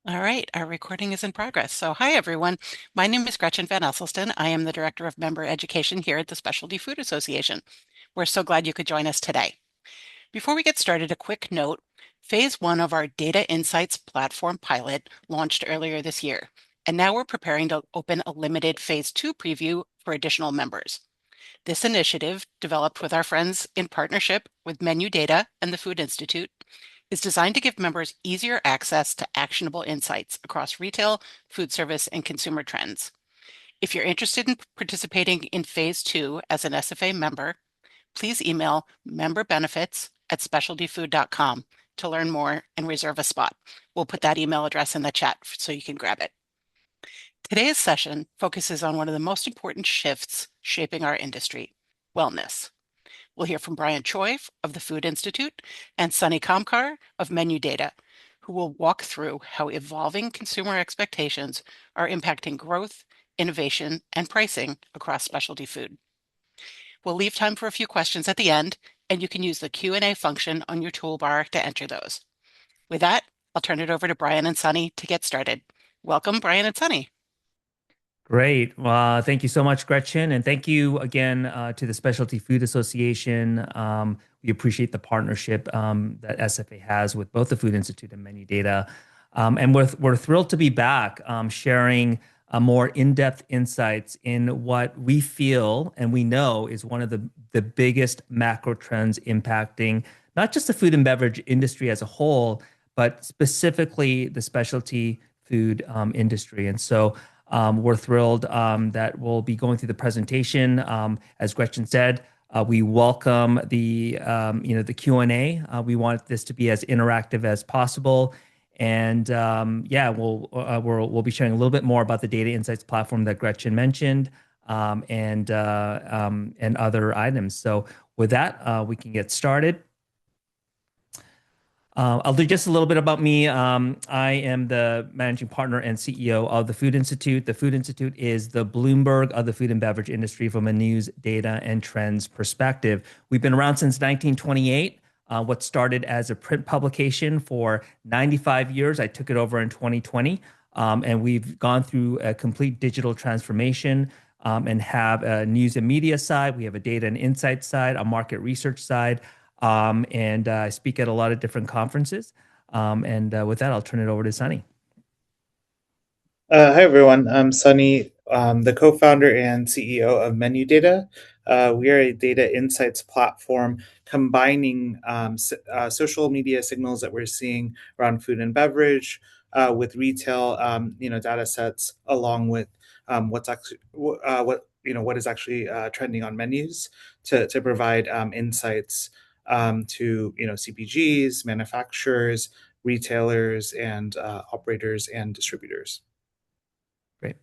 All right, our recording is in progress. So, hi everyone. My name is Gretchen Van Esselston. I am the Director of Member Education here at the Specialty Food Association. We're so glad you could join us today. Before we get started, a quick note. Phase one of our Data Insights platform pilot launched earlier this year, and now we're preparing to open a limited phase two preview for additional members. This initiative, developed with our friends in partnership with MenuData and the Food Institute, is designed to give members easier access to actionable insights across retail, food service, and consumer trends. If you're interested in participating in phase two as an SFA member, please email memberbenefits@specialtyfood.com to learn more and reserve a spot. We'll put that email address in the chat so you can grab it. Today's session focuses on one of the most important shifts shaping our industry, wellness. We'll hear from Brian Choi of the Food Institute and Sunny Khamkar of MenuData, who will walk through how evolving consumer expectations are impacting growth, innovation, and pricing across specialty food. We'll leave time for a few questions at the end, and you can use the Q&A function on your toolbar to enter those. With that, I'll turn it over to Brian and Sunny to get started. Welcome, Brian and Sunny. Great. Well, thank you so much, Gretchen. And thank you again to the Specialty Food Association. We appreciate the partnership that SFA has with both the Food Institute and MenuData. And we're thrilled to be back sharing more in-depth insights in what we feel and we know is one of the biggest macro trends impacting not just the food and beverage industry as a whole, but specifically the specialty food industry. And so we're thrilled that we'll be going through the presentation. As Gretchen said, we welcome the Q&A. We want this to be as interactive as possible, and yeah, we'll be sharing a little bit more about the data insights platform that Gretchen mentioned, and other items. So with that, we can get started. I'll do just a little bit about me. I am the managing partner and CEO of the Food Institute. The Food Institute is the Bloomberg of the food and beverage industry from a news, data, and trends perspective. We've been around since 1928. What started as a print publication for 95 years, I took it over in 2020, and we've gone through a complete digital transformation. And have a news and media side. We have a data and insight side, a market research side. And I speak at a lot of different conferences. And with that, I'll turn it over to Sunny. Hi, everyone. I'm Sunny, the co-founder and CEO of MenuData. We are a data insights platform combining social media signals that we're seeing around food and beverage with retail, data sets, along with what's actually what is actually trending on menus to provide insights to CPGs, manufacturers, retailers, and operators and distributors. Great.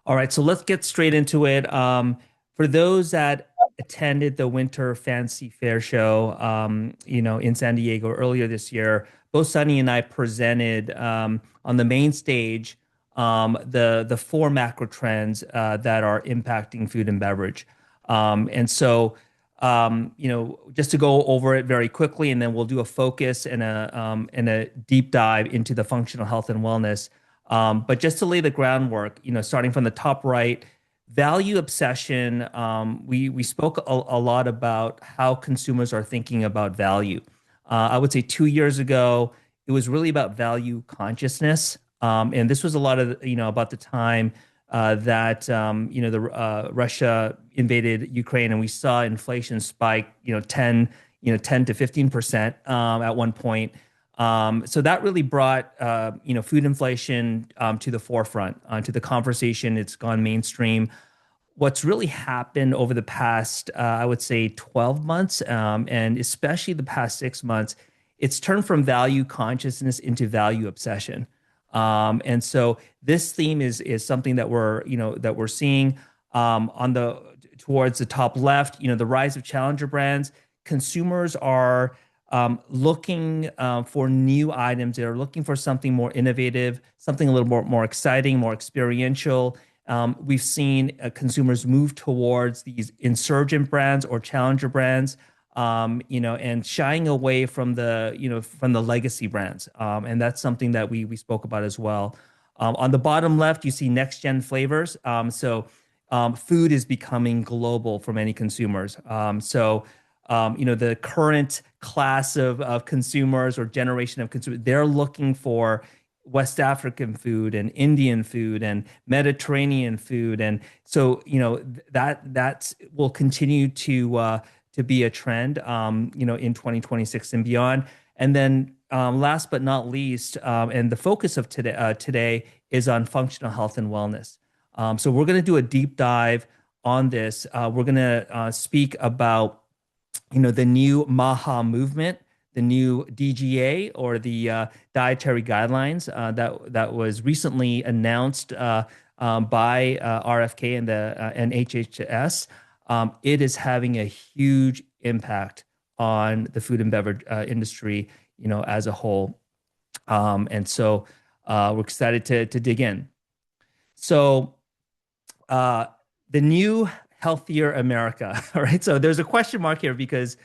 All right, so let's get straight into it. For those that attended the Winter Fancy Fair show, in San Diego earlier this year, both Sunny and I presented on the main stage the four macro trends that are impacting food and beverage. And so just to go over it very quickly, and then we'll do a focus and a deep dive into the functional health and wellness. But just to lay the groundwork, starting from the top right, value obsession. We spoke a lot about how consumers are thinking about value. I would say 2 years ago, it was really about value consciousness, and this was a lot of about the time that Russia invaded Ukraine, and we saw inflation spike 10 to 15% at one point. So that really brought food inflation to the forefront, to the conversation. It's gone mainstream. What's really happened over the past, I would say, 12 months, and especially the past 6 months, it's turned from value consciousness into value obsession. And so this theme is something that we're seeing towards the top left. The rise of challenger brands. Consumers are looking for new items. They're looking for something more innovative, something a little more exciting, more experiential. We've seen consumers move towards these insurgent brands or challenger brands. and shying away from the legacy brands. And that's something that we spoke about as well. On the bottom left, you see next gen flavors. Food is becoming global for many consumers. The current class of consumers or generation of consumers, they're looking for West African food and Indian food and Mediterranean food, and so that will continue to be a trend, in 2026 and beyond. And then last but not least, and the focus of today is on functional health and wellness. So we're going to do a deep dive on this. We're going to speak about the new MAHA movement, the new DGA or the dietary guidelines that was recently announced by RFK and HHS. It is having a huge impact on the food and beverage industry, as a whole. And so we're excited to dig in. So the new healthier America, all right? So there's a question mark here because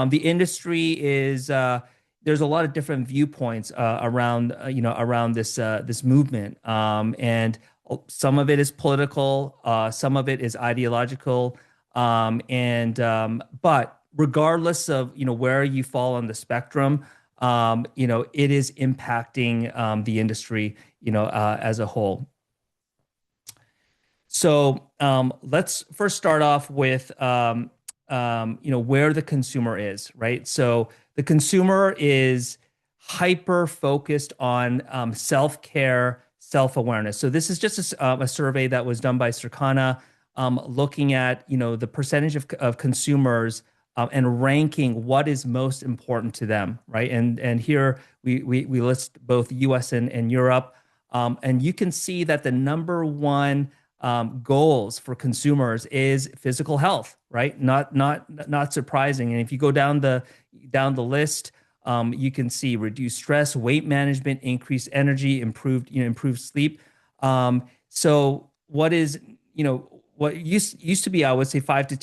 the industry is there's a lot of different viewpoints around this movement, and some of it is political, some of it is ideological, but regardless of where you fall on the spectrum, it is impacting the industry as a whole. So let's first start off with where the consumer is, right? So the consumer is hyper focused on self-care, self-awareness. So this is just a survey that was done by Circana, looking at the percentage of consumers and ranking what is most important to them, right? And here we list both U.S. and Europe, and you can see that the number one goals for consumers is physical health, right? Not surprising. And if you go down the list, you can see reduced stress, weight management, increased energy, improved sleep. So what is what used to be, I would say 5 to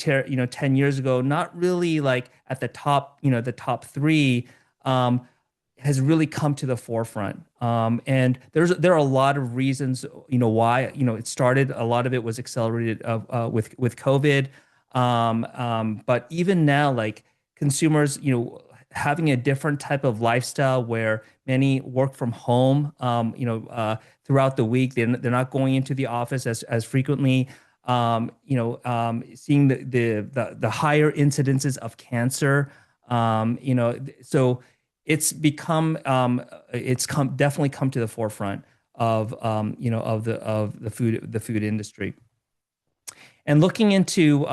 10 years ago, not really like at the top, the top three, has really come to the forefront. And there are a lot of reasons, why, it started. A lot of it was accelerated with COVID. But even now, like consumers, having a different type of lifestyle where many work from home, throughout the week, they're not going into the office as frequently. Seeing the higher incidences of cancer, so it's become definitely come to the forefront of the food industry. And looking into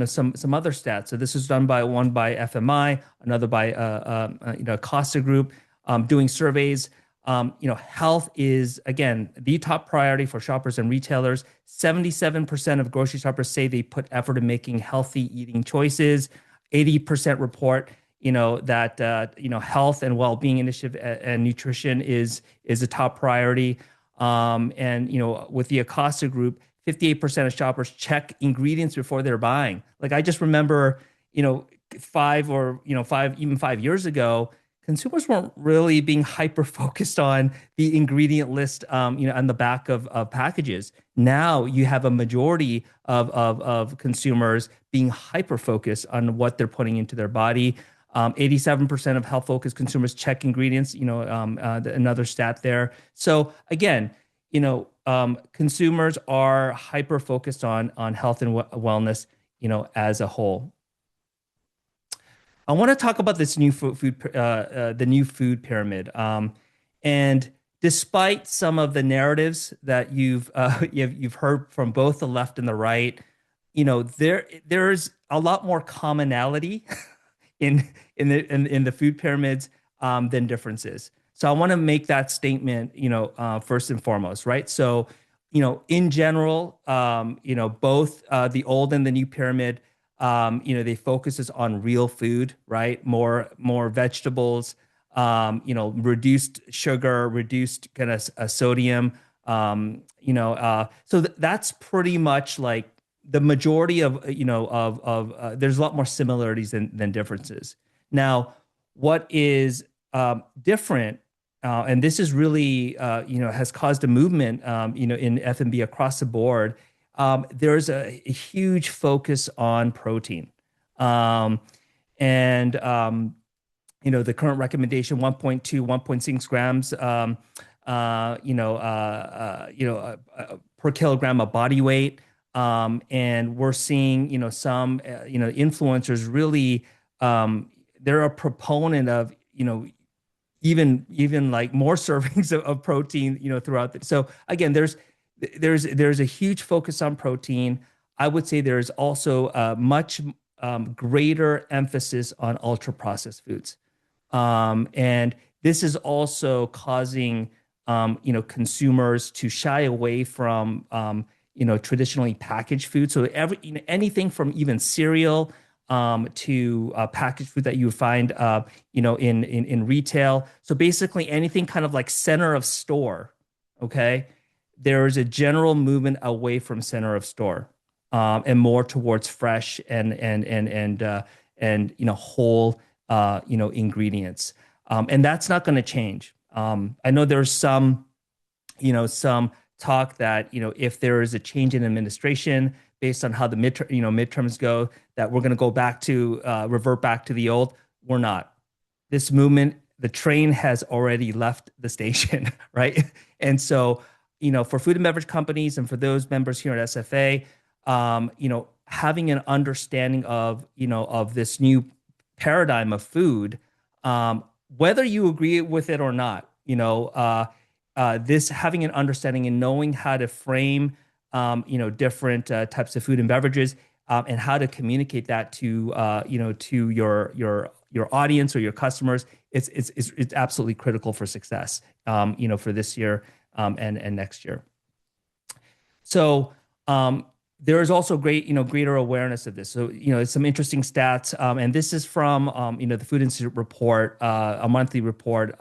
some other stats. So this was done by FMI, another by Costa Group, doing surveys. Health is again the top priority for shoppers and retailers. 77% of grocery shoppers say they put effort in making healthy eating choices. 80% report that health and well-being initiative and nutrition is a top priority. And with the Acosta Group, 58% of shoppers check ingredients before they're buying. Like I just remember, 5 years ago, consumers weren't really being hyper focused on the ingredient list, on the back of packages. Now you have a majority of consumers being hyper focused on what they're putting into their body. 87% of health focused consumers check ingredients. Another stat there. So again, consumers are hyper focused on health and wellness, as a whole. I want to talk about this new the new food pyramid. And despite some of the narratives that you've heard from both the left and the right, there's a lot more commonality in the food pyramids than differences. So I want to make that statement, first and foremost, right? So, in general, both the old and the new pyramid, they focuses on real food, right? More vegetables, reduced sugar, reduced kind of sodium, so that's pretty much like the majority of there's a lot more similarities than differences. Now, what is different, and this is really has caused a movement in F&B across the board. There's a huge focus on protein, and the current recommendation 1.2, 1.6 grams per kilogram of body weight. And we're seeing, some, influencers really, they're a proponent of, even like more servings of protein, throughout so again, there's a huge focus on protein. I would say there's also a much greater emphasis on ultra processed foods. And this is also causing, consumers to shy away from, traditionally packaged food. So anything from even cereal to packaged food that you would find, in retail. So basically anything kind of like center of store. Okay, there is a general movement away from center of store, and more towards fresh and whole ingredients. And that's not going to change. I know there's some talk that, if there is a change in administration based on how the midterms go, that we're going to go back to revert back to the old. We're not. This movement, the train has already left the station, right? And so, for food and beverage companies and for those members here at SFA, having an understanding of this new paradigm of food, whether you agree with it or not, this having an understanding and knowing how to frame, different types of food and beverages, and how to communicate that to, to your audience or your customers, it's absolutely critical for success, for this year, and next year. So, there is also greater awareness of this. So, some interesting stats, and this is from, the Food Institute report, a monthly report.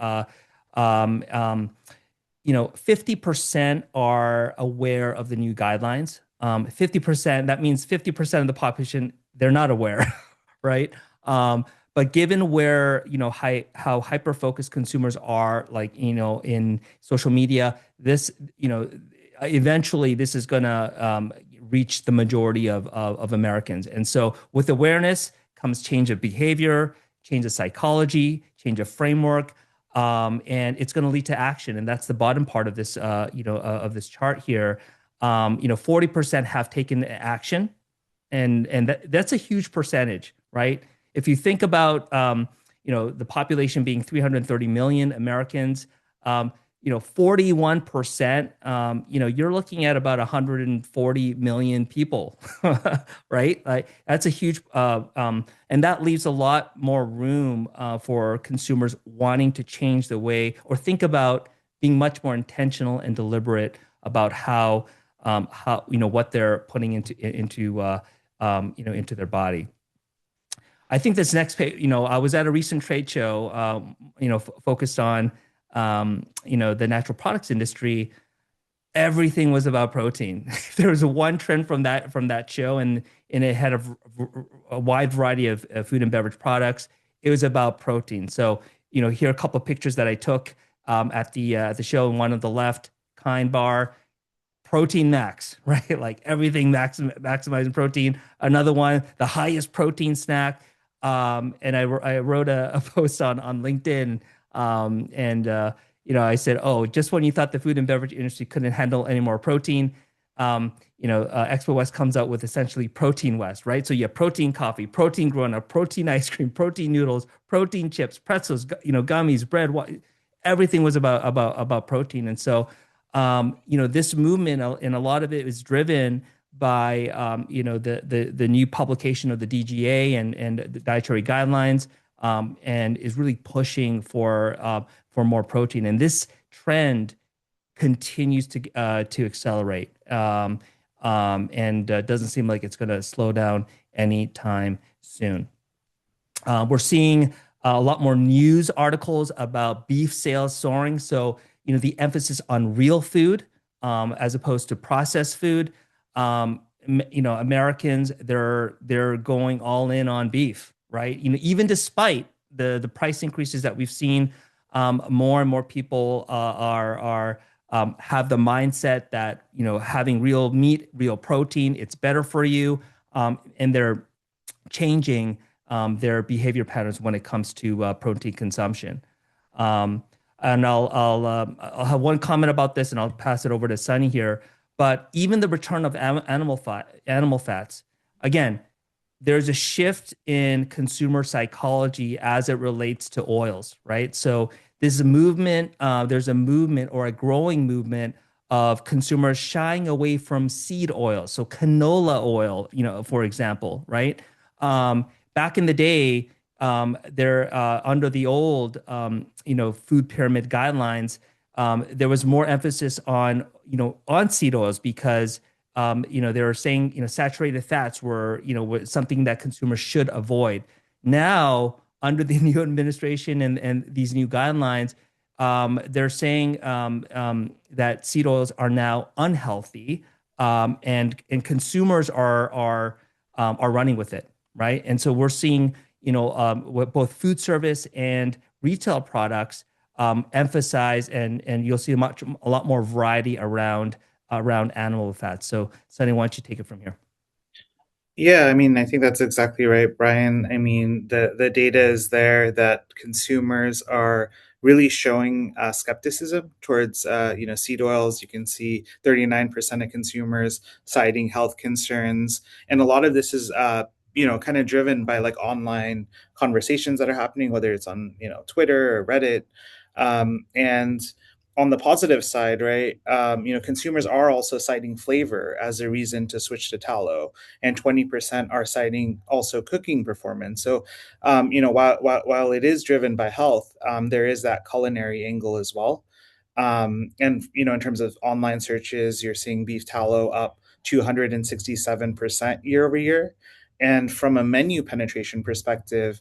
50% are aware of the new guidelines. 50%, that means 50% of the population, they're not aware, right? But given where, how hyper-focused consumers are, like, in social media, this, eventually this is going to reach the majority of Americans. And so with awareness comes change of behavior, change of psychology, change of framework, and it's going to lead to action. And that's the bottom part of this, of this chart here. 40% have taken action, and that's a huge percentage, right? If you think about, the population being 330 million Americans, 41%, you're looking at about 140 million people, right? Like that's a huge, and that leaves a lot more room for consumers wanting to change the way or think about being much more intentional and deliberate about how what they're putting into their body. I think this next page, I was at a recent trade show, focused on, the natural products industry. Everything was about protein. There was one trend from that show, and it had a wide variety of food and beverage products. It was about protein. So, here are a couple of pictures that I took at the show. One on the left, Kind Bar, Protein Max, right? Like everything maximizing protein. Another one, the highest protein snack. And I wrote a post on LinkedIn, I said, oh, just when you thought the food and beverage industry couldn't handle any more protein, Expo West comes out with essentially Protein West, right? So you have protein coffee, protein granola, protein ice cream, protein noodles, protein chips, pretzels, gummies, bread. Everything was about protein. And so, this movement, and a lot of it is driven by, the new publication of the DGA and the dietary guidelines, and is really pushing for more protein. And this trend continues to accelerate, and doesn't seem like it's going to slow down anytime soon. We're seeing a lot more news articles about beef sales soaring. So, the emphasis on real food, as opposed to processed food. Americans, they're going all in on beef, right? Even despite the price increases that we've seen, more and more people are have the mindset that having real meat, real protein, it's better for you, and they're changing their behavior patterns when it comes to protein consumption. Um, and I'll have one comment about this, and I'll pass it over to Sunny here. But even the return of animal fats, again, there's a shift in consumer psychology as it relates to oils, right? So there's a movement or a growing movement of consumers shying away from seed oil. So canola oil, for example, right? Back in the day, there under the old, food pyramid guidelines, there was more emphasis on seed oils because they were saying, saturated fats were, was something that consumers should avoid. Now, under the new administration and these new guidelines, they're saying that seed oils are now unhealthy, and consumers are running with it, right? And so we're seeing, with both food service and retail products emphasize, and you'll see a lot more variety around animal fats. So, Sunny, why don't you take it from here? Yeah, I mean, I think that's exactly right, Brian. I mean, the data is there that consumers are really showing skepticism towards seed oils. You can see 39% of consumers citing health concerns, and a lot of this is kind of driven by like online conversations that are happening, whether it's on Twitter or Reddit, and on the positive side, right, consumers are also citing flavor as a reason to switch to tallow, and 20% are citing also cooking performance. So, while it is driven by health, there is that culinary angle as well. And, in terms of online searches, you're seeing beef tallow up 267% year over year. And from a menu penetration perspective,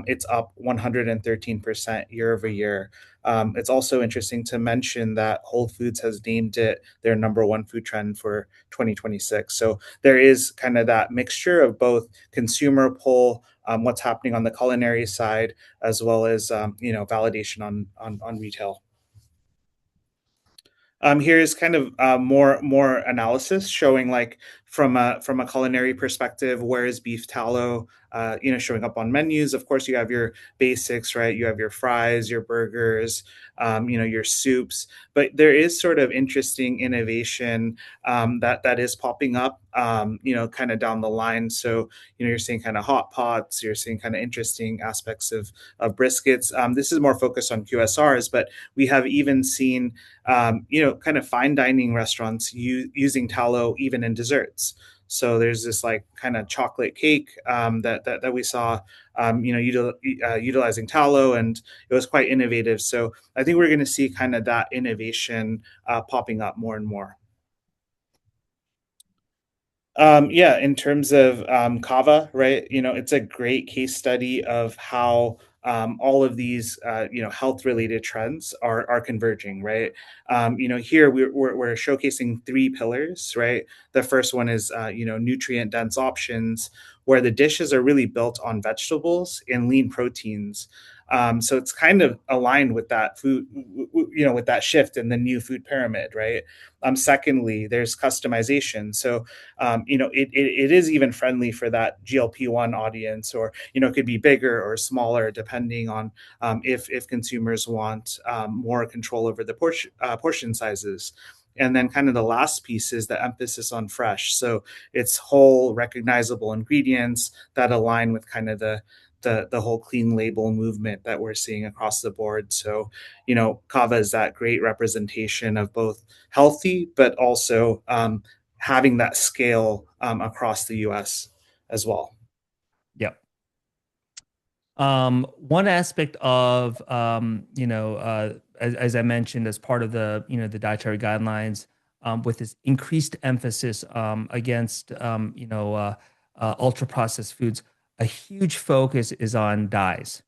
it's up 113% year over year. It's also interesting to mention that Whole Foods has named it their number one food trend for 2026. So there is kind of that mixture of both consumer pull, what's happening on the culinary side, as well as validation on retail. Here's kind of more analysis showing like from a culinary perspective, where is beef tallow showing up on menus. Of course, you have your basics, right? You have your fries, your burgers, your soups, but there is sort of interesting innovation that is popping up, kind of down the line. So you're seeing kind of hot pots, you're seeing kind of interesting aspects of briskets. This is more focused on QSRs, but we have even seen kind of fine dining restaurants using tallow even in desserts. So there's this like kind of chocolate cake that we saw, utilizing tallow, and it was quite innovative. So I think we're going to see kind of that innovation popping up more and more. Yeah, in terms of Kava, right? It's a great case study of how all of these, health-related trends are converging, right? Here we're showcasing three pillars, right? The first one is, nutrient-dense options, where the dishes are really built on vegetables and lean proteins. So it's kind of aligned with that food, with that shift in the new food pyramid, right? Secondly, there's customization. So it is even friendly for that GLP-1 audience, or it could be bigger or smaller depending on if consumers want more control over the portion sizes. And then kind of the last piece is the emphasis on fresh. So it's whole recognizable ingredients that align with kind of the whole clean label movement that we're seeing across the board. So, Kava is that great representation of both healthy, but also having that scale across the US as well. Yep. One aspect of, as I mentioned, as part of the dietary guidelines, with this increased emphasis against, ultra processed foods, a huge focus is on dyes.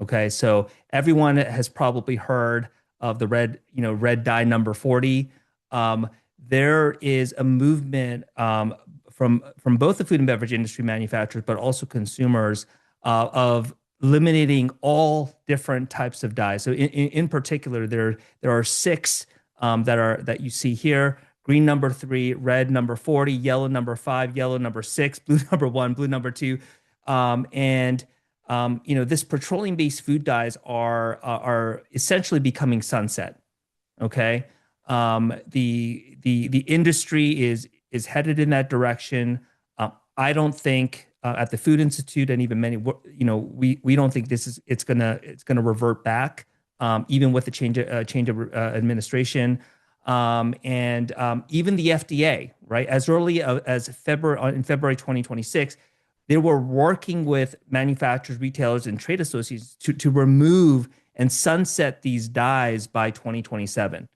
Okay, so everyone has probably heard of the red dye number 40. There is a movement from both the food and beverage industry manufacturers, but also consumers, of eliminating all different types of dyes. So in particular, there are six that you see here: green number 3, red number 40, yellow number 5, yellow number 6, blue number 1, blue number 2, and this petroleum-based food dyes are essentially becoming sunset. Okay, the industry is headed in that direction. I don't think at the Food Institute and even many, we don't think it's gonna revert back, even with the change of administration, and even the FDA, right? As early as February in February 2026, they were working with manufacturers, retailers, and trade associations to remove and sunset these dyes by 2027.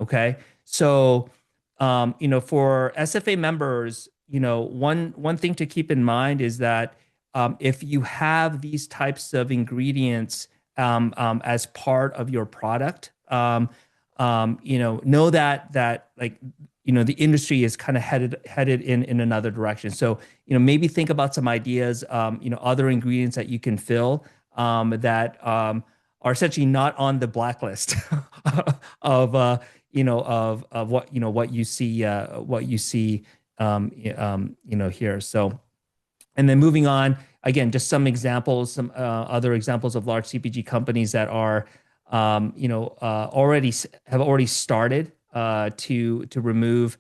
Okay, so for SFA members, one thing to keep in mind is that if you have these types of ingredients as part of your product, know that like the industry is kind of headed in another direction. So maybe think about some ideas, other ingredients that you can fill that are essentially not on the blacklist of what you see here. So, and then moving on, again, just some examples, some other examples of large CPG companies that are already started to remove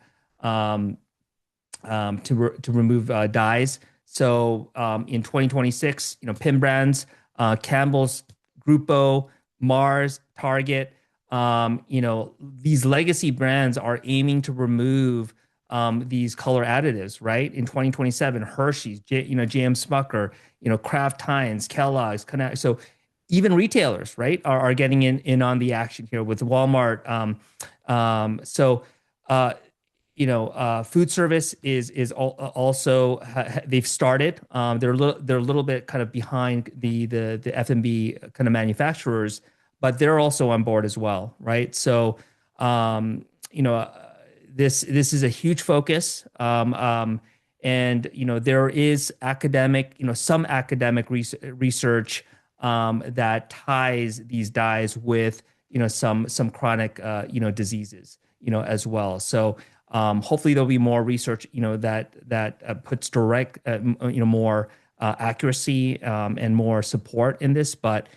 dyes. So in 2026, Pin Brands, Campbell's, Grupo, Mars, Target, these legacy brands are aiming to remove these color additives, right? In 2027, Hershey's, JM Smucker, Kraft Heinz, Kellogg's, so even retailers, right, are getting in on the action here with Walmart. Food service is also they've started. They're a little bit kind of behind the F&B kind of manufacturers, but they're also on board as well, right? So this is a huge focus, and there is some academic research that ties these dyes with some chronic diseases as well. So hopefully there'll be more research that puts direct more accuracy and more support in this. But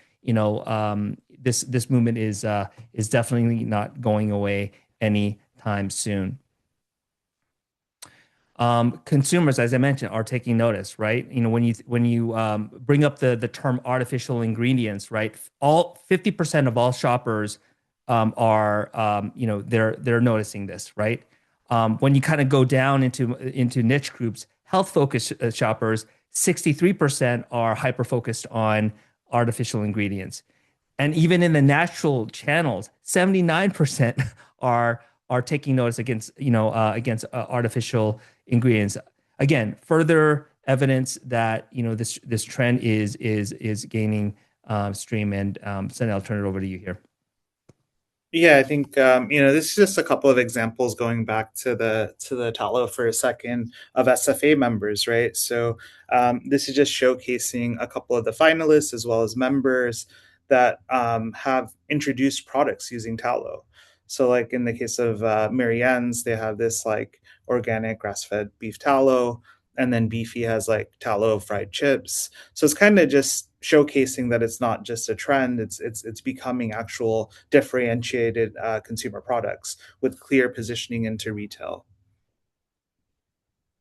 this movement is definitely not going away anytime soon. Consumers, as I mentioned, are taking notice, right? When you bring up the term artificial ingredients, right? 50% of all shoppers are they're noticing this, right? When you kind of go down into niche groups, health focused shoppers, 63% are hyper focused on artificial ingredients, and even in the natural channels, 79% are taking notice against artificial ingredients. Again, further evidence that this trend is gaining stream. And Sunny, I'll turn it over to you here. Yeah, I think this is just a couple of examples going back to the tallow for a second of SFA members, right? So this is just showcasing a couple of the finalists as well as members that have introduced products using tallow. So like in the case of Marianne's, they have this like organic grass-fed beef tallow, and then Beefy has like tallow fried chips. So it's kind of just showcasing that it's not just a trend; it's becoming actual differentiated consumer products with clear positioning into retail.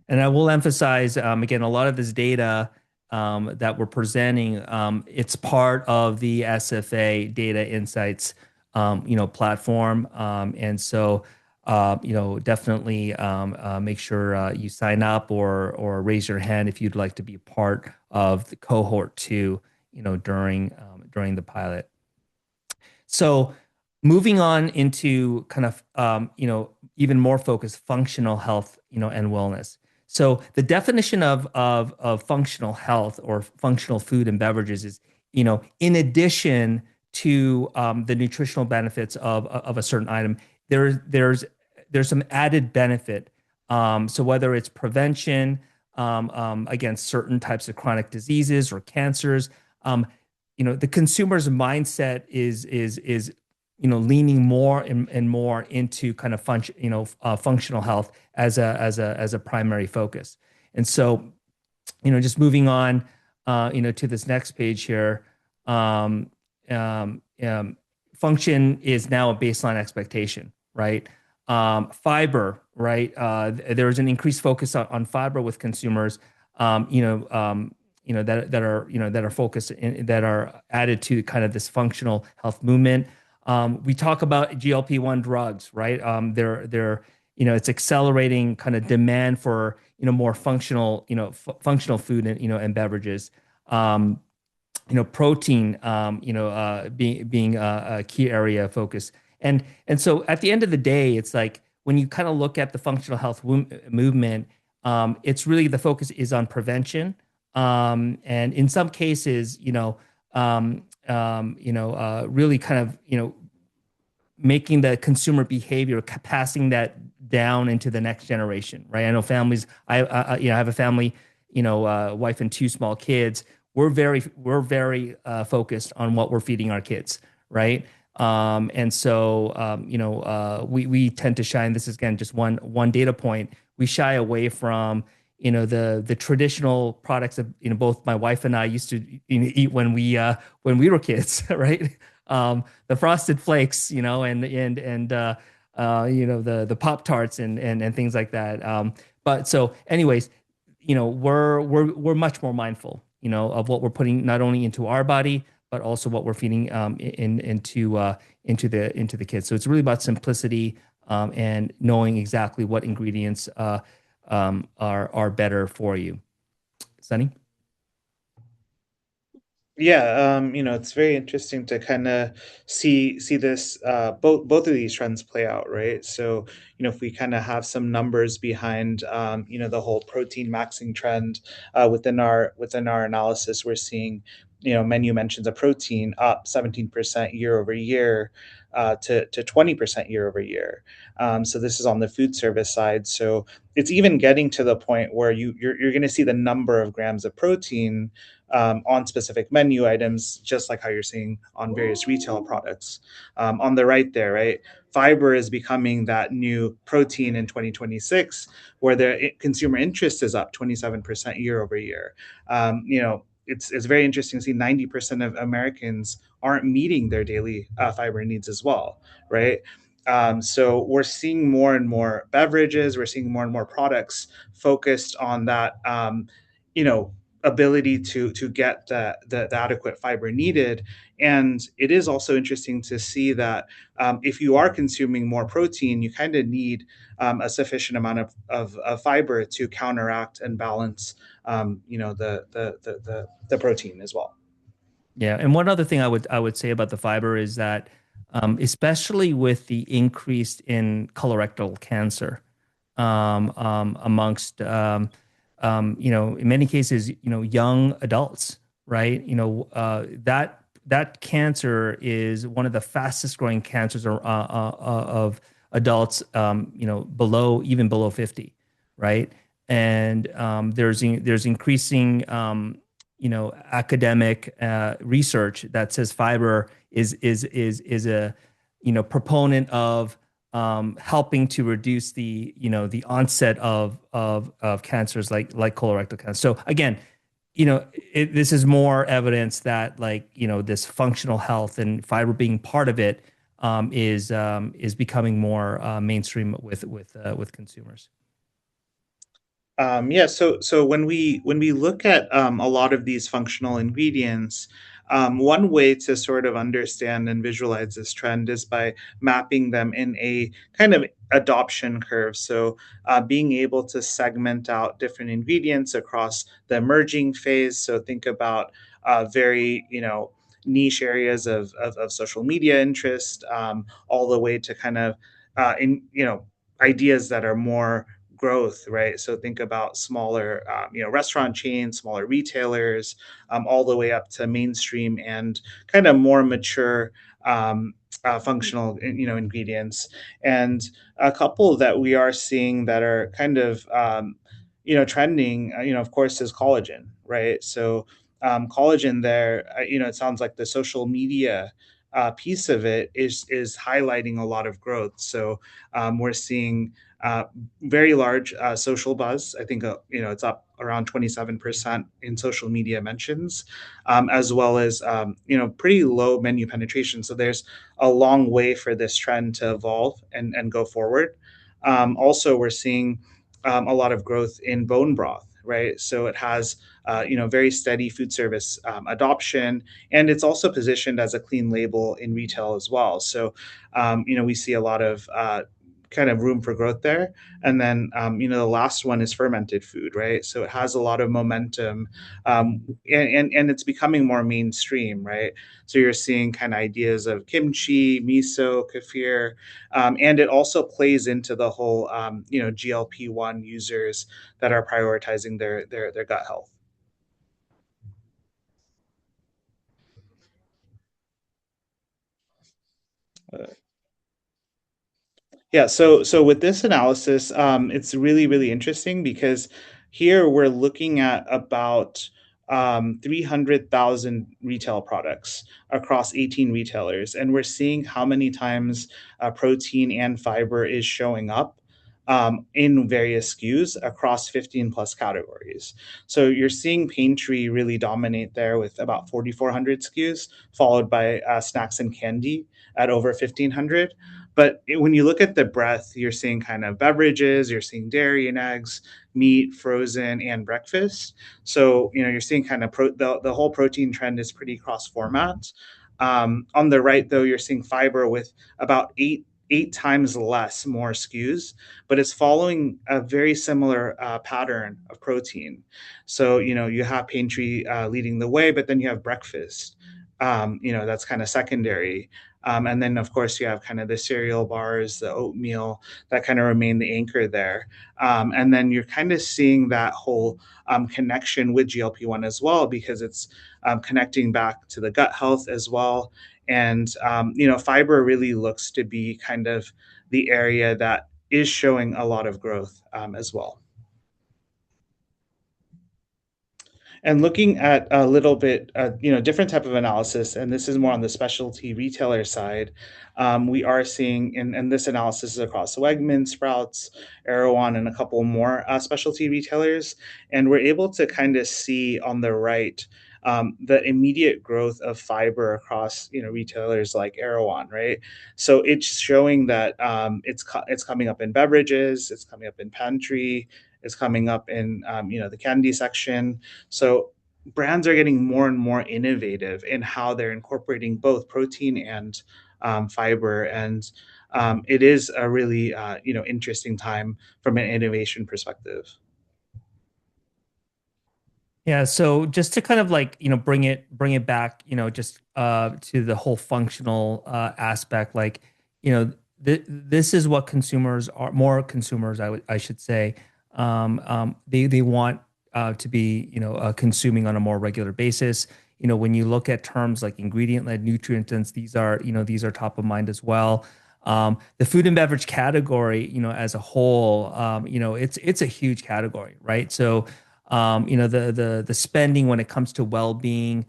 And I will emphasize again, a lot of this data that we're presenting, it's part of the SFA Data Insights platform, and so definitely make sure you sign up or raise your hand if you'd like to be a part of the cohort 2 during the pilot. So moving on into kind of even more focused functional health and wellness. So the definition of functional health or functional food and beverages is in addition to the nutritional benefits of a certain item, there's some added benefit So whether it's prevention against certain types of chronic diseases or cancers, the consumer's mindset is leaning more and more into kind of functional health as a primary focus. And so, just moving on, to this next page here, um, um, um, function is now a baseline expectation, right? Fiber, right? There's an increased focus on fiber with consumers, that are focused that are added to kind of this functional health movement. We talk about GLP-1 drugs, right? It's accelerating kind of demand for more functional food and beverages. Um, Protein, being a key area of focus. And so at the end of the day, it's like when you kind of look at the functional health movement, it's really the focus is on prevention. And in some cases, really kind of, making the consumer behavior, passing that down into the next generation, right? I know families. I have a family, wife and two small kids. We're very focused on what we're feeding our kids, right? And so, we tend to shine. This is again just one data point. We shy away from the traditional products of both my wife and I used to eat when we were kids, right? The frosted flakes, and the Pop Tarts and things like that. But so, anyways, we're much more mindful, of what we're putting not only into our body but also what we're feeding into the kids. So it's really about simplicity, and knowing exactly what ingredients are better for you. Sunny? Yeah, it's very interesting to kind of see this both of these trends play out, right? So, if we kind of have some numbers behind, the whole protein maxing trend within our analysis, we're seeing, menu mentions of protein up 17% year over year, to 20% year over year. So this is on the food service side. So it's even getting to the point where you're going to see the number of grams of protein on specific menu items, just like how you're seeing on various retail products. On the right there, right? Fiber is becoming that new protein in 2026, where the consumer interest is up 27% year over year. It's very interesting to see 90% of Americans aren't meeting their daily fiber needs as well, right? So we're seeing more and more beverages, we're seeing more and more products focused on that, you know, ability to get the adequate fiber needed. And it is also interesting to see that if you are consuming more protein, you kind of need a sufficient amount of fiber to counteract and balance, the protein as well. Yeah, and one other thing I would say about the fiber is that, especially with the increase in colorectal cancer, amongst in many cases, young adults, right? That cancer is one of the fastest growing cancers of adults, below 50, right? And there's increasing academic research that says fiber is a proponent of helping to reduce the onset of cancers like colorectal cancer. So again, this is more evidence that this functional health and fiber being part of it is becoming more mainstream with consumers. Yeah, so when we look at a lot of these functional ingredients, one way to sort of understand and visualize this trend is by mapping them in a kind of adoption curve. So being able to segment out different ingredients across the emerging phase. So think about very niche areas of social media interest, all the way to kind of in ideas that are more growth, right? So think about smaller, restaurant chains, smaller retailers, all the way up to mainstream and kind of more mature, functional, ingredients, and a couple that we are seeing that are kind of trending. Of course, is collagen, right? So collagen there, it sounds like the social media piece of it is highlighting a lot of growth. So we're seeing uh, very large social buzz. I think it's up around 27% in social media mentions, as well as pretty low menu penetration. So there's a long way for this trend to evolve and go forward. Also, we're seeing a lot of growth in bone broth, right? So it has very steady food service adoption, and it's also positioned as a clean label in retail as well. So we see a lot of kind of room for growth there. And then the last one is fermented food, right? So it has a lot of momentum, and it's becoming more mainstream, right? So you're seeing kind of ideas of kimchi, miso, kefir, and it also plays into the whole GLP-1 users that are prioritizing their gut health. Yeah, so with this analysis, it's really, really interesting because here we're looking at about 300,000 retail products across 18 retailers, and we're seeing how many times protein and fiber is showing up in various SKUs across 15 plus categories. So you're seeing pantry really dominate there with about 4,400 SKUs, followed by snacks and candy at over 1,500. But when you look at the breadth, you're seeing kind of beverages, you're seeing dairy and eggs, meat, frozen, and breakfast. So you're seeing kind of the whole protein trend is pretty cross format. On the right, though, you're seeing fiber with about eight times less more SKUs, but it's following a very similar pattern of protein. So you have pantry leading the way, but then you have breakfast. That's kind of secondary. And then, of course, you have kind of the cereal bars, the oatmeal that kind of remain the anchor there. And then you're kind of seeing that whole connection with GLP-1 as well, because it's connecting back to the gut health as well. And, fiber really looks to be kind of the area that is showing a lot of growth as well. And looking at a little bit different type of analysis, and this is more on the specialty retailer side. We are seeing, and this analysis is across Wegmans, Sprouts, Erewhon, and a couple more specialty retailers, and we're able to kind of see on the right the immediate growth of fiber across retailers like Erewhon, right? So it's showing that it's coming up in beverages, it's coming up in pantry, it's coming up in the candy section. So brands are getting more and more innovative in how they're incorporating both protein and fiber, and it is a really interesting time from an innovation perspective. Yeah, so just to kind of like, bring it back, just to the whole functional aspect, like, this is what consumers are, more consumers, I should say, they want to be, consuming on a more regular basis. When you look at terms like ingredient-led nutrients, these are top of mind as well. The food and beverage category, as a whole, it's a huge category, right? So the spending when it comes to well-being,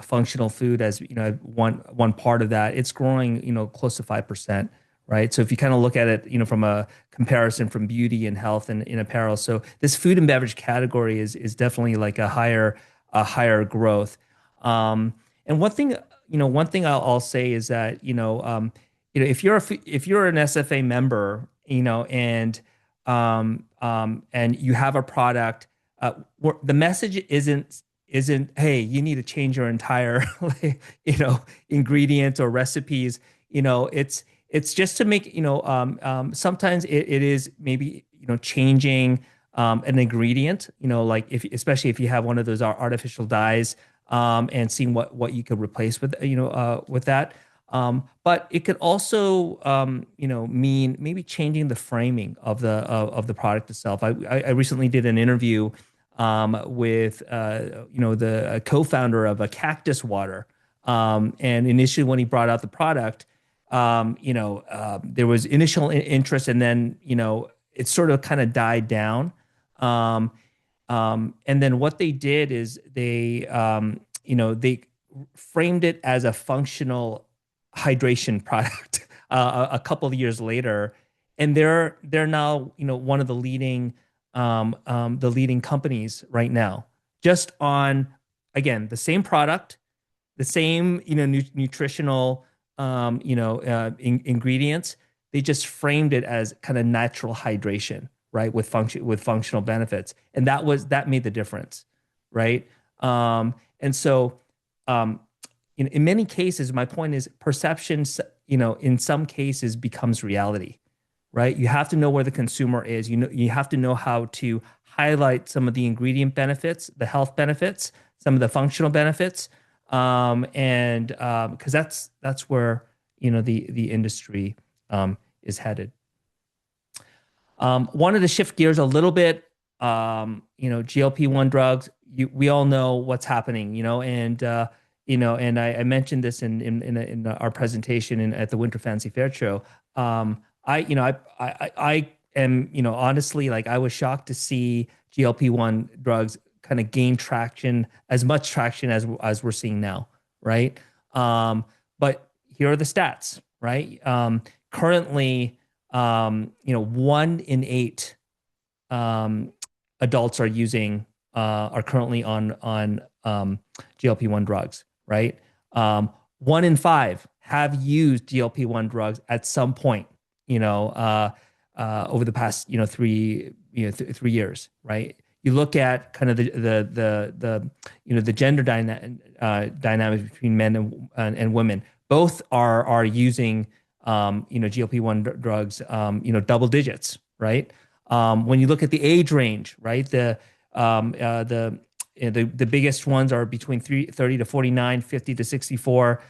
functional food as one part of that, it's growing close to 5%, right? So if you kind of look at it from a comparison from beauty and health and in apparel, so this food and beverage category is definitely like a higher growth. And one thing I'll say is that if you're an SFA member, and you have a product, the message isn't, hey, you need to change your entire ingredients or recipes. It's just to make, sometimes it is maybe changing an ingredient, like especially if you have one of those artificial dyes, and seeing what you could replace with that. But it could also, mean maybe changing the framing of the product itself. I recently did an interview with the co-founder of a cactus water, and initially when he brought out the product, there was initial interest, and then it sort of kind of died down. Um, and then what they did is they framed it as a functional hydration product a couple of years later, and they're now one of the leading companies right now, just on again the same product, the same nutritional ingredients. They just framed it as kind of natural hydration, right, with functional benefits, and that made the difference, right? And so um, in many cases, my point is perception, in some cases becomes reality, right? You have to know where the consumer is. You have to know how to highlight some of the ingredient benefits, the health benefits, some of the functional benefits, and because that's where the industry is headed. Wanted to shift gears a little bit. GLP-1 drugs. We all know what's happening, and I mentioned this in our presentation at the Winter Fancy Fair show. I am, honestly, like I was shocked to see GLP-1 drugs kind of gain traction, as much traction as we're seeing now, right? But here are the stats, right? Currently, 1 in 8 um, adults are currently on GLP-1 drugs, right? 1 in 5 have used GLP-1 drugs at some point, over the past 3 years, right? You look at kind of the gender dynamics between men and women. Both are using GLP-1 drugs, double digits, right? When you look at the age range, right? The biggest ones are between 30 to 49, 50 to 64.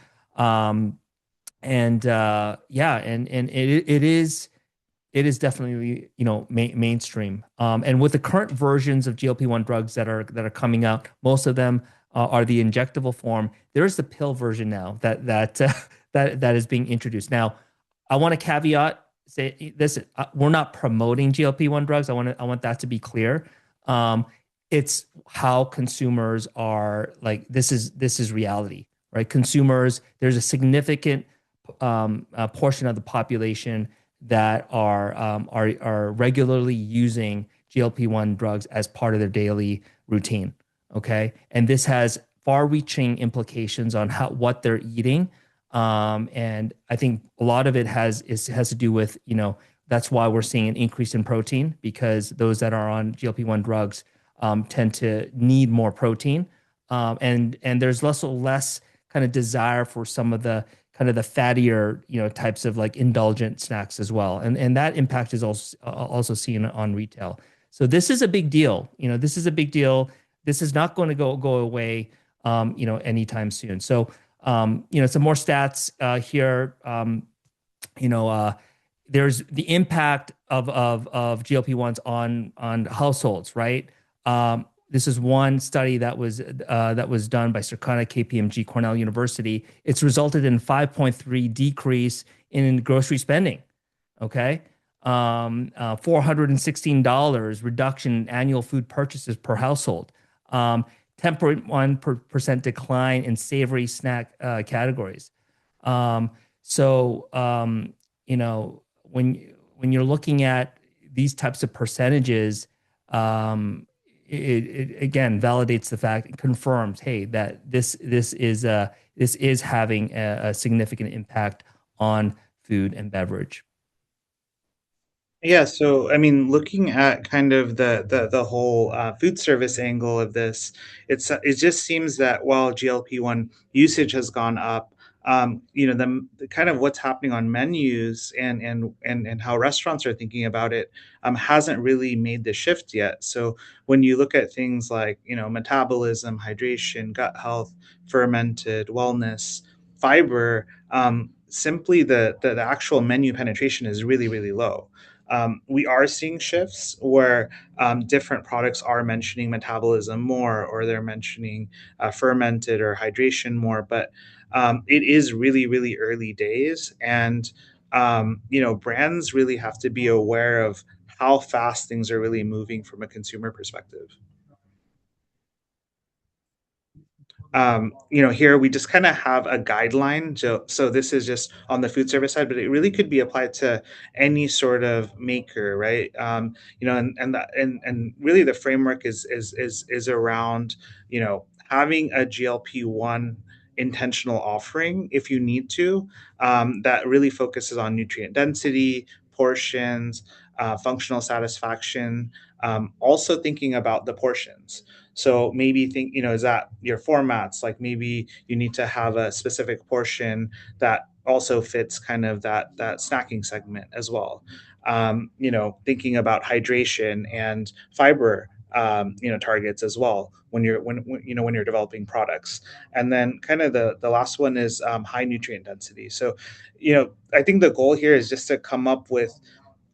And it is definitely mainstream. And with the current versions of GLP-1 drugs that are coming out, most of them are the injectable form. There is the pill version now that is being introduced. Now, I want to say this: we're not promoting GLP-1 drugs. I want that to be clear. It's how consumers are like. This is reality, right? Consumers. There's a significant portion of the population that are regularly using GLP-1 drugs as part of their daily routine. Okay, and this has far-reaching implications on what they're eating. And I think a lot of it has to do with, that's why we're seeing an increase in protein, because those that are on GLP-1 drugs tend to need more protein. And there's less kind of desire for some of the kind of the fattier, types of like indulgent snacks as well. And that impact is also seen on retail. So this is a big deal. This is a big deal. This is not going to go away, anytime soon. So, some more stats here. There's the impact of GLP-1s on households, right? This is one study that was done by Circana, KPMG, Cornell University. It's resulted in 5.3 decrease in grocery spending. Okay. $416 reduction in annual food purchases per household. 10.1% decline in savory snack categories. So when you're looking at these types of percentages, it again validates the fact, it confirms, hey, that this is having a significant impact on food and beverage. Yeah, so I mean, looking at kind of the whole food service angle of this, it just seems that while GLP-1 usage has gone up, the kind of what's happening on menus and how restaurants are thinking about it hasn't really made the shift yet. So when you look at things like metabolism, hydration, gut health, fermented, wellness, fiber, simply the actual menu penetration is really really low. We are seeing shifts where different products are mentioning metabolism more, or they're mentioning fermented or hydration more. But it is really, really early days, and brands really have to be aware of how fast things are really moving from a consumer perspective. Here we just kind of have a guideline. So this is just on the food service side, but it really could be applied to any sort of maker, right? And really the framework is around having a GLP-1 intentional offering if you need to, that really focuses on nutrient density, portions, functional satisfaction, also thinking about the portions. So maybe think, is that your formats? Like maybe you need to have a specific portion that also fits kind of that snacking segment as well. Thinking about hydration and fiber, targets as well when you're developing products. And then kind of the last one is high nutrient density. So, I think the goal here is just to come up with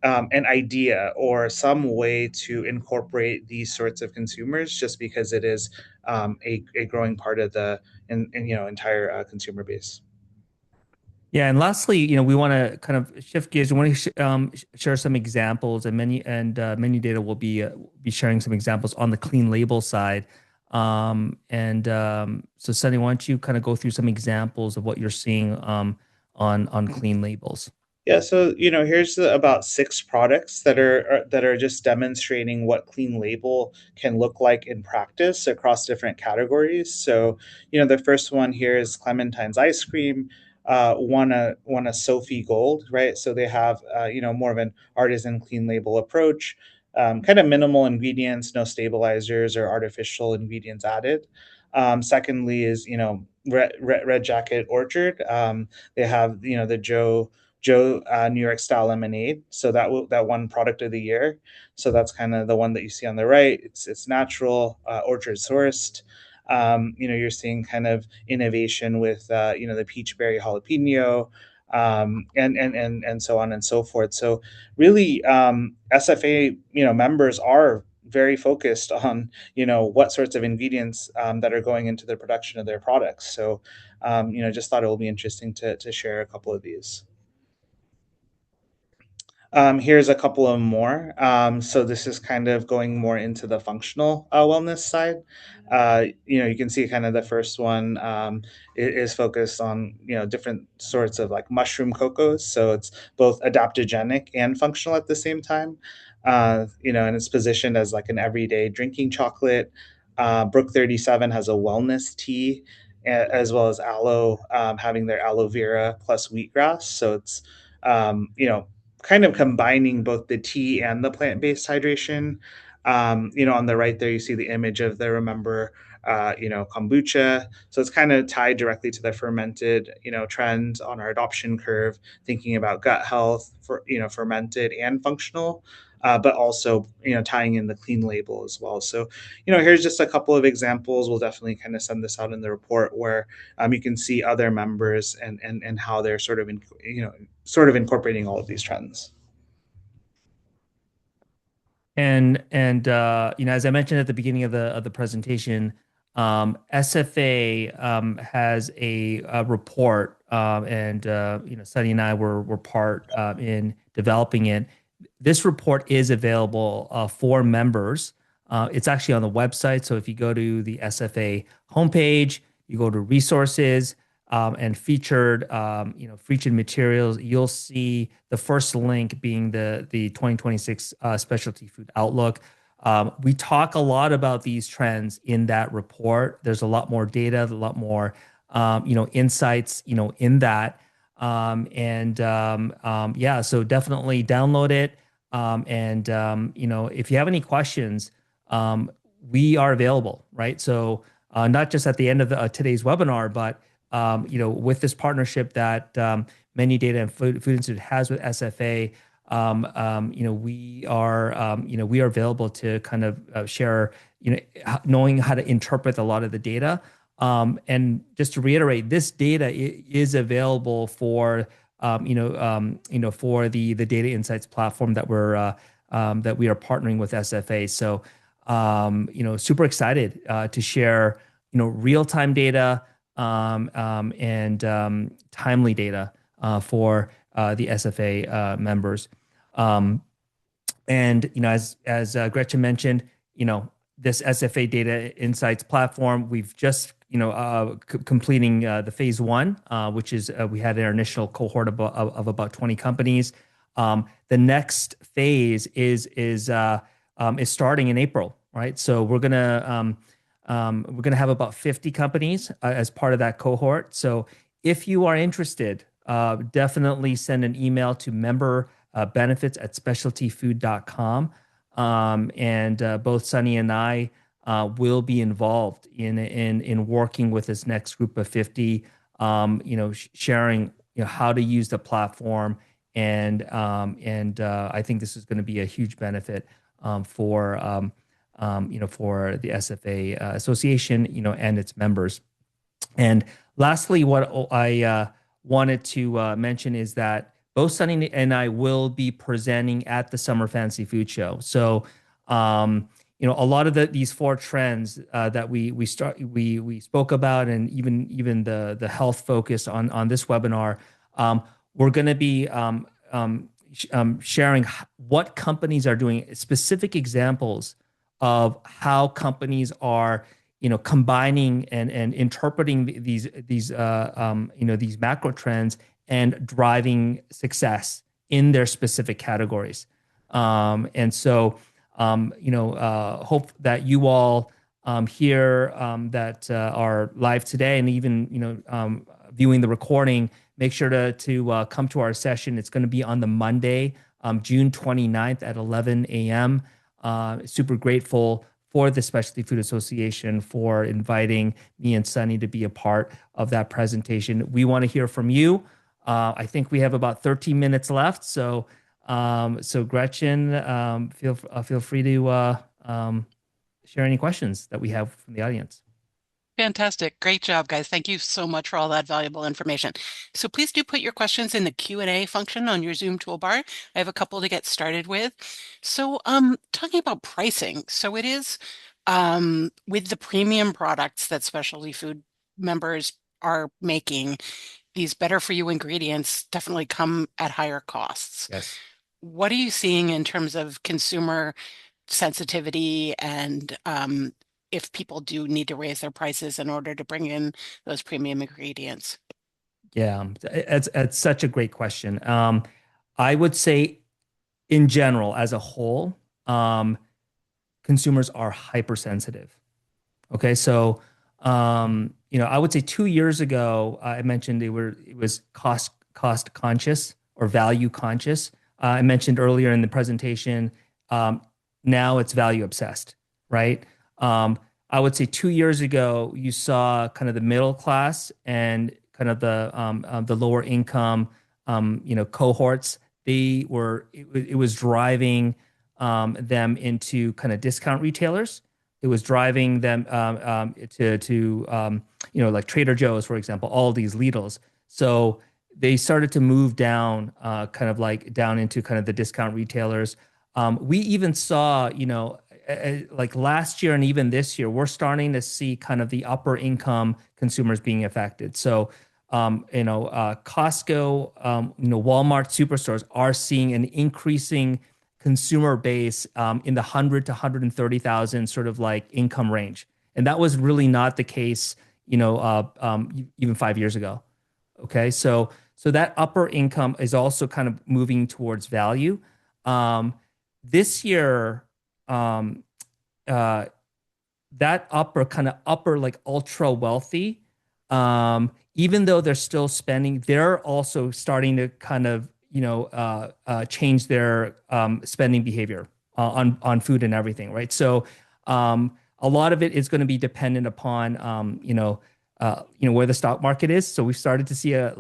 an idea or some way to incorporate these sorts of consumers, just because it is a growing part of the entire consumer base. Yeah, and lastly, we want to kind of shift gears. We want to share some examples, and menu data will be sharing some examples on the clean label side. So, Sunny, why don't you kind of go through some examples of what you're seeing on clean labels? Yeah, so here's about six products that are just demonstrating what clean label can look like in practice across different categories. So, the first one here is Clementine's ice cream, won a Sophie Gold, right? So they have more of an artisan clean label approach, kind of minimal ingredients, no stabilizers or artificial ingredients added. Secondly is Red Jacket Orchard. They have the Joe New York style lemonade. So that one product of the year. So that's kind of the one that you see on the right. It's natural, orchard sourced. You're seeing kind of innovation with the peach berry jalapeno, and so on and so forth. So really, SFA members are very focused on what sorts of ingredients that are going into the production of their products. So just thought it will be interesting to share a couple of these. Here's a couple of more. So this is kind of going more into the functional wellness side. You can see kind of the first one is focused on different sorts of like mushroom cocos. So it's both adaptogenic and functional at the same time. And it's positioned as like an everyday drinking chocolate. Brook 37 has a wellness tea, as well as aloe, having their aloe vera plus wheatgrass. So it's kind of combining both the tea and the plant-based hydration. On the right there, you see the image of the Remember, kombucha. So it's kind of tied directly to the fermented, trend on our adoption curve, thinking about gut health for, fermented and functional. But also, tying in the clean label as well. So, here's just a couple of examples. We'll definitely kind of send this out in the report where you can see other members and how they're sort of incorporating all of these trends. And as I mentioned at the beginning of the presentation, SFA has a report, and Sunny and I were part in developing it. This report is available for members. It's actually on the website. So if you go to the SFA homepage, you go to resources, and featured materials, you'll see the first link being the 2026 Specialty Food Outlook. We talk a lot about these trends in that report. There's a lot more data, a lot more insights in that. Yeah, so definitely download it. If you have any questions, we are available, right? So not just at the end of today's webinar, but with this partnership that MenuData and Food Institute has with SFA, we are available to kind of share, knowing how to interpret a lot of the data. And just to reiterate, this data is available for for the data insights platform that we are partnering with SFA. So, super excited to share, real-time data and timely data for the SFA members. Um, and as Gretchen mentioned, this SFA data insights platform, we've just completing the phase one, which is we had our initial cohort of about 20 companies. The next phase is starting in April, right? So we're gonna have about 50 companies as part of that cohort. So if you are interested, definitely send an email to member benefits at specialtyfood.com. And both Sunny and I will be involved in working with this next group of 50, sharing how to use the platform, and I think this is going to be a huge benefit for the SFA association, and its members. And lastly, what I wanted to mention is that both Sunny and I will be presenting at the Summer Fancy Food Show. So, a lot of these four trends that we spoke about, and even the health focus on this webinar, we're going to be sharing what companies are doing, specific examples of how companies are, combining and interpreting these macro trends and driving success in their specific categories. And so, hope that you all here that are live today, and even viewing the recording, make sure to come to our session. It's going to be on the Monday, June 29th at 11 a.m. Super grateful for the Specialty Food Association for inviting me and Sunny to be a part of that presentation. We want to hear from you. I think we have about 13 minutes left. So Gretchen, feel free to share any questions that we have from the audience. Fantastic. Great job, guys. Thank you so much for all that valuable information. So please do put your questions in the Q&A function on your Zoom toolbar. I have a couple to get started with. So talking about pricing. So it is with the premium products that specialty food members are making, these better for you ingredients definitely come at higher costs. Yes. What are you seeing in terms of consumer sensitivity, and if people do need to raise their prices in order to bring in those premium ingredients? Yeah, it's such a great question. I would say, in general, as a whole, consumers are hypersensitive. Okay, so I would say 2 years ago, I mentioned it was cost conscious or value conscious. I mentioned earlier in the presentation, now it's value obsessed, right? I would say 2 years ago, you saw kind of the middle class and kind of the lower income, cohorts. It was driving them into kind of discount retailers. It was driving them to like Trader Joe's, for example, all these Lidl's. So they started to move down, kind of like down into kind of the discount retailers. We even saw, like last year and even this year, we're starting to see kind of the upper income consumers being affected. So, Costco, Walmart superstores are seeing an increasing consumer base in the 100 to 130,000 sort of like income range, and that was really not the case, even 5 years ago. Okay, so that upper income is also kind of moving towards value. This year, that upper like ultra wealthy, even though they're still spending, they're also starting to kind of change their spending behavior on food and everything, right? So a lot of it is going to be dependent upon where the stock market is. So we've started to see a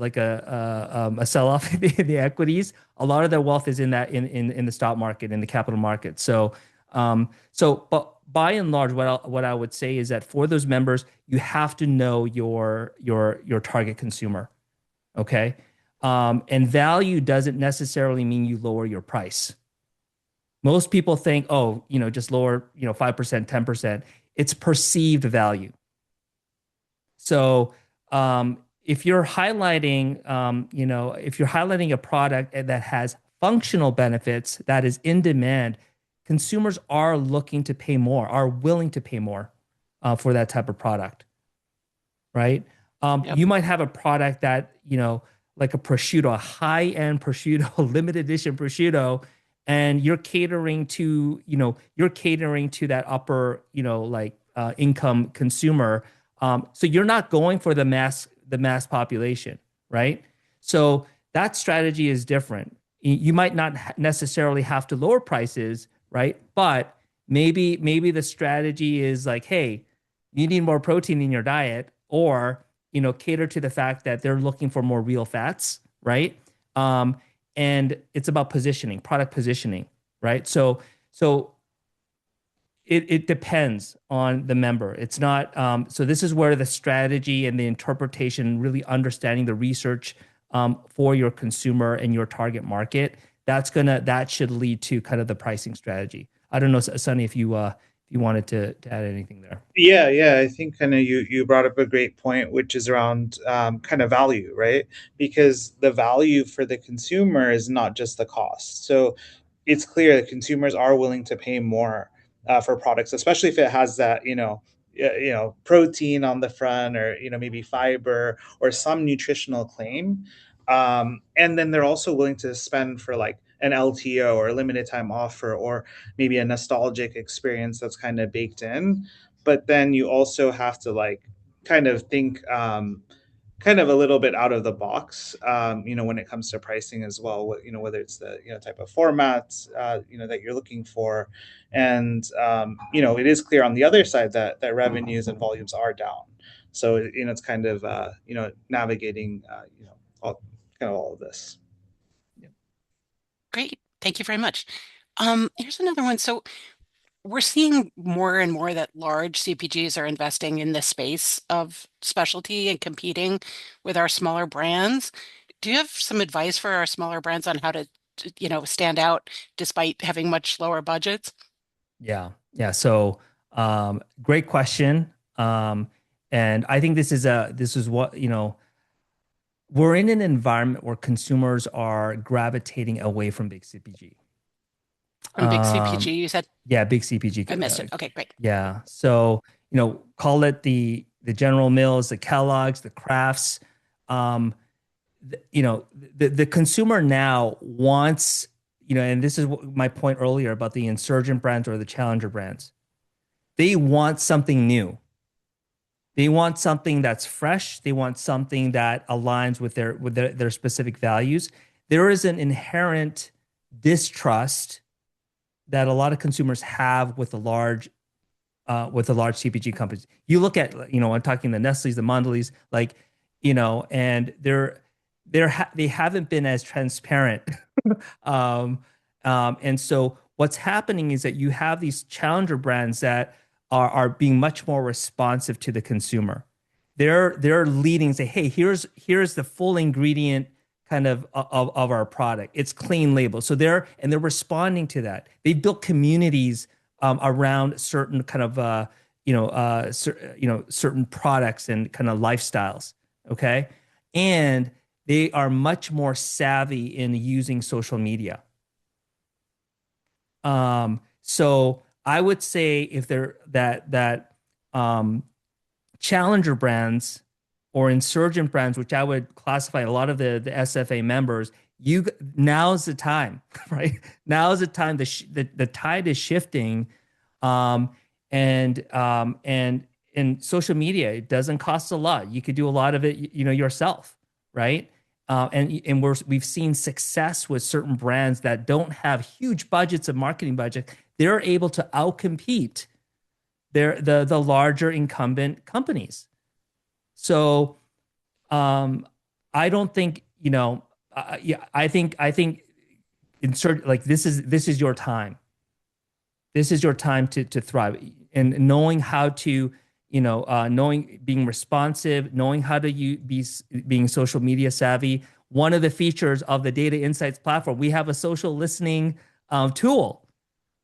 sell off in the equities. A lot of their wealth is in the stock market, in the capital market. But by and large, what I would say is that for those members, you have to know your target consumer. Okay. And value doesn't necessarily mean you lower your price. Most people think, oh, just lower, 5%, 10%. It's perceived value. So if you're highlighting, if you're highlighting a product that has functional benefits that is in demand, consumers are looking to pay more, are willing to pay more for that type of product, right? Yep. You might have a product that, like a prosciutto, a high-end prosciutto, limited edition prosciutto, and you're catering to that upper, income consumer. So you're not going for the mass population, right? So that strategy is different. You might not necessarily have to lower prices, right? But maybe the strategy is like, hey, you need more protein in your diet, or cater to the fact that they're looking for more real fats, right? Um, and it's about positioning, product positioning, right? So it depends on the member. It's not so this is where the strategy and the interpretation, really understanding the research for your consumer and your target market, that should lead to kind of the pricing strategy. I don't know, Sunny, if you wanted to add anything there. Yeah. I think kind of you brought up a great point, which is around kind of value, right? Because the value for the consumer is not just the cost. So it's clear that consumers are willing to pay more for products, especially if it has that protein on the front, or maybe fiber or some nutritional claim. And then they're also willing to spend for like an LTO or a limited time offer, or maybe a nostalgic experience that's kind of baked in. But then you also have to like kind of think kind of a little bit out of the box, when it comes to pricing as well. Whether it's the type of format that you're looking for, and it is clear on the other side that revenues and volumes are down. So it's kind of navigating all, kind of all of this. Great. Thank you very much. Here's another one. So we're seeing more and more that large CPGs are investing in the space of specialty and competing with our smaller brands. Do you have some advice for our smaller brands on how to stand out despite having much lower budgets? Yeah. So, great question. And I think this is what, we're in an environment where consumers are gravitating away from big CPG. From big Um, CPG, you said yeah, big CPG. I missed it. Okay, great. Yeah. So, call it the General Mills, the Kellogg's, the Crafts. Um, the consumer now wants, and this is my point earlier about the insurgent brands or the challenger brands. They want something new. They want something that's fresh. They want something that aligns with their specific values. There is an inherent distrust that a lot of consumers have with the large CPG companies. You look at, I'm talking the Nestle's, the Mondelez, like, and they haven't been as transparent. um, and so what's happening is that you have these challenger brands that are being much more responsive to the consumer. They're leading, say, hey, here's the full ingredient kind of our product. It's clean label. So they're responding to that. They built communities around certain kind of certain products and kind of lifestyles. Okay, and they are much more savvy in using social media. So I would say if they're that um, challenger brands or insurgent brands, which I would classify a lot of the SFA members, now's the time, right? Now's the time. The tide is shifting, um, and in social media, it doesn't cost a lot. You could do a lot of it, yourself, right? And we've seen success with certain brands that don't have huge budgets of marketing budget. They're able to outcompete the larger incumbent companies. So I don't think, yeah, I think insert like this is your time. This is your time to thrive, and knowing how to, knowing being responsive, knowing how to being social media savvy, one of the features of the data insights platform, we have a social listening tool,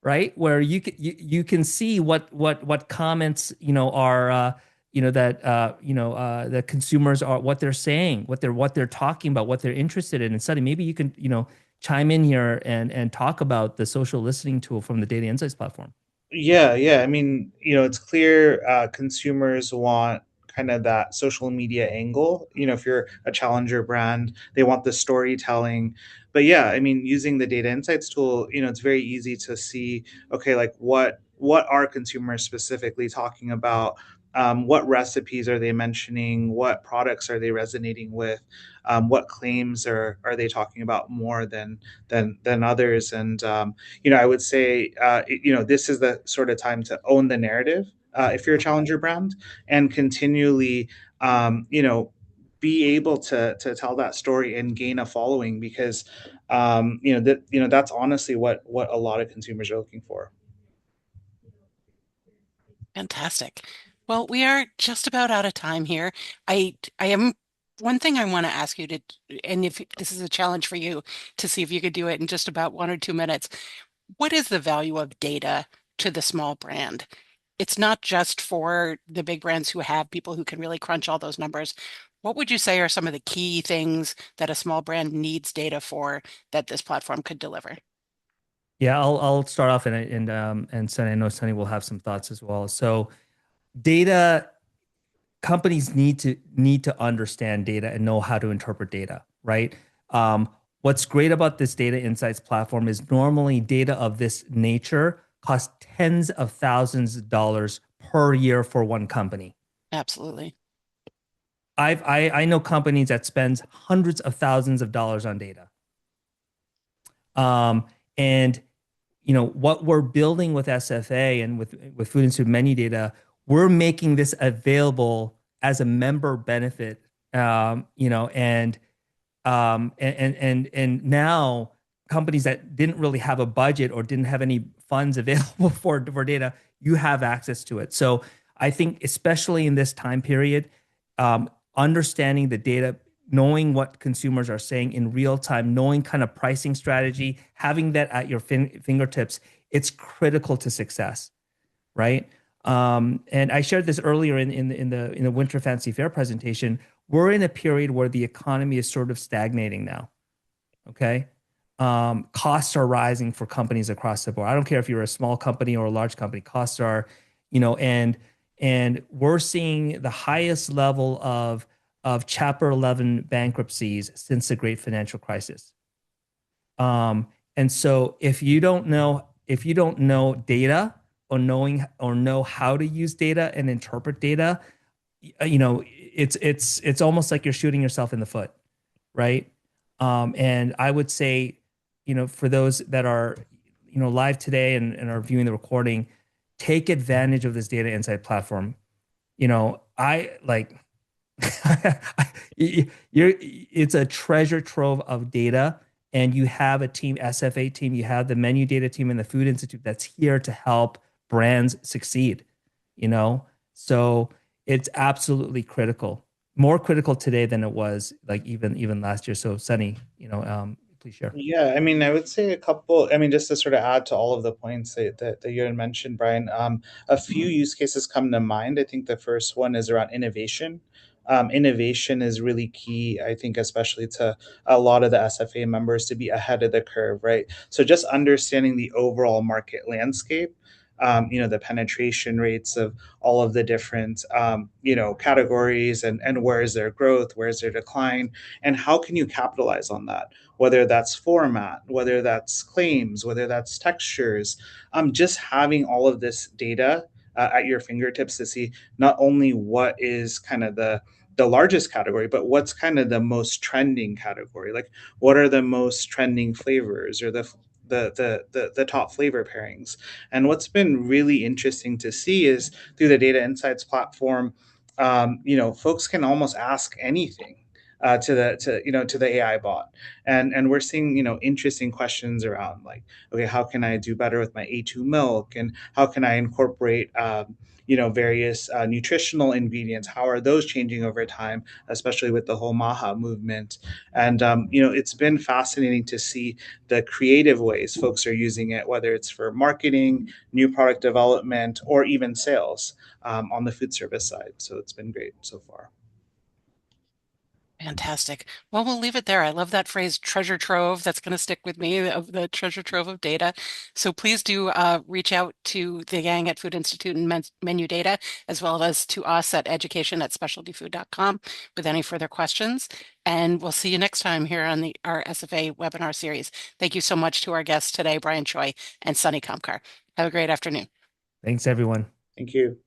right? Where you can see what comments are that the consumers are, what they're saying, what they're talking about, what they're interested in. And Sunny, maybe you can chime in here and talk about the social listening tool from the data insights platform. Yeah. I mean, it's clear consumers want kind of that social media angle. If you're a challenger brand, they want the storytelling. But yeah, I mean, using the data insights tool, it's very easy to see, okay, like what are consumers specifically talking about? What recipes are they mentioning? What products are they resonating with? What claims are they talking about more than others? And I would say, this is the sort of time to own the narrative if you're a challenger brand and continually, be able to tell that story and gain a following because, that's honestly what a lot of consumers are looking for. Fantastic. Well, we are just about out of time here. I am one thing I want to ask you to, and if this is a challenge for you to see if you could do it in just about 1 or 2 minutes. What is the value of data to the small brand? It's not just for the big brands who have people who can really crunch all those numbers. What would you say are some of the key things that a small brand needs data for that this platform could deliver? Yeah, I'll start off and Sunny, I know Sunny will have some thoughts as well. So data companies need to understand data and know how to interpret data, right? What's great about this data insights platform is normally data of this nature costs tens of thousands of dollars per year for one company. Absolutely. I know companies that spends hundreds of thousands of dollars on data. And what we're building with SFA and with Food and Food Menu Data, we're making this available as a member benefit. And now companies that didn't really have a budget or didn't have any funds available for data, you have access to it. So I think especially in this time period, understanding the data, knowing what consumers are saying in real time, knowing kind of pricing strategy, having that at your fingertips, it's critical to success, right? And I shared this earlier in the Winter Fancy Fair presentation. We're in a period where the economy is sort of stagnating now. Okay, costs are rising for companies across the board. I don't care if you're a small company or a large company. Costs are, and we're seeing the highest level of Chapter 11 bankruptcies since the Great Financial Crisis. And so if you don't know data or know how to use data and interpret data, it's almost like you're shooting yourself in the foot, right? And I would say, for those that are, live today and are viewing the recording, take advantage of this data insight platform. I like it's a treasure trove of data, and you have a team, SFA team, you have the menu data team and the Food Institute that's here to help brands succeed, you know? So it's absolutely critical, more critical today than it was like even last year. So Sunny, please share. Yeah, I mean, I would say a couple. I mean, just to sort of add to all of the points that you had mentioned, Brian, a few use cases come to mind. I think the first one is around innovation. Innovation is really key, I think, especially to a lot of the SFA members to be ahead of the curve, right? So just understanding the overall market landscape, the penetration rates of all of the different, categories and where is their growth, where is their decline, and how can you capitalize on that? Whether that's format, whether that's claims, whether that's textures, just having all of this data at your fingertips to see not only what is kind of the largest category, but what's kind of the most trending category. Like, what are the most trending flavors or the top flavor pairings? And what's been really interesting to see is through the data insights platform, folks can almost ask anything to the AI bot, and we're seeing interesting questions around like, okay, how can I do better with my A2 milk, and how can I incorporate various nutritional ingredients? How are those changing over time, especially with the whole Maha movement? And it's been fascinating to see the creative ways folks are using it, whether it's for marketing, new product development, or even sales on the food service side. So it's been great so far. Fantastic. Well, we'll leave it there. I love that phrase, treasure trove. That's going to stick with me, of the treasure trove of data. So please do reach out to the gang at Food Institute and MenuData, as well as to us at education@specialtyfood.com with any further questions. And we'll see you next time here on our SFA webinar series. Thank you so much to our guests today, Brian Choi and Sunny Khamkar. Have a great afternoon. Thanks, everyone. Thank you.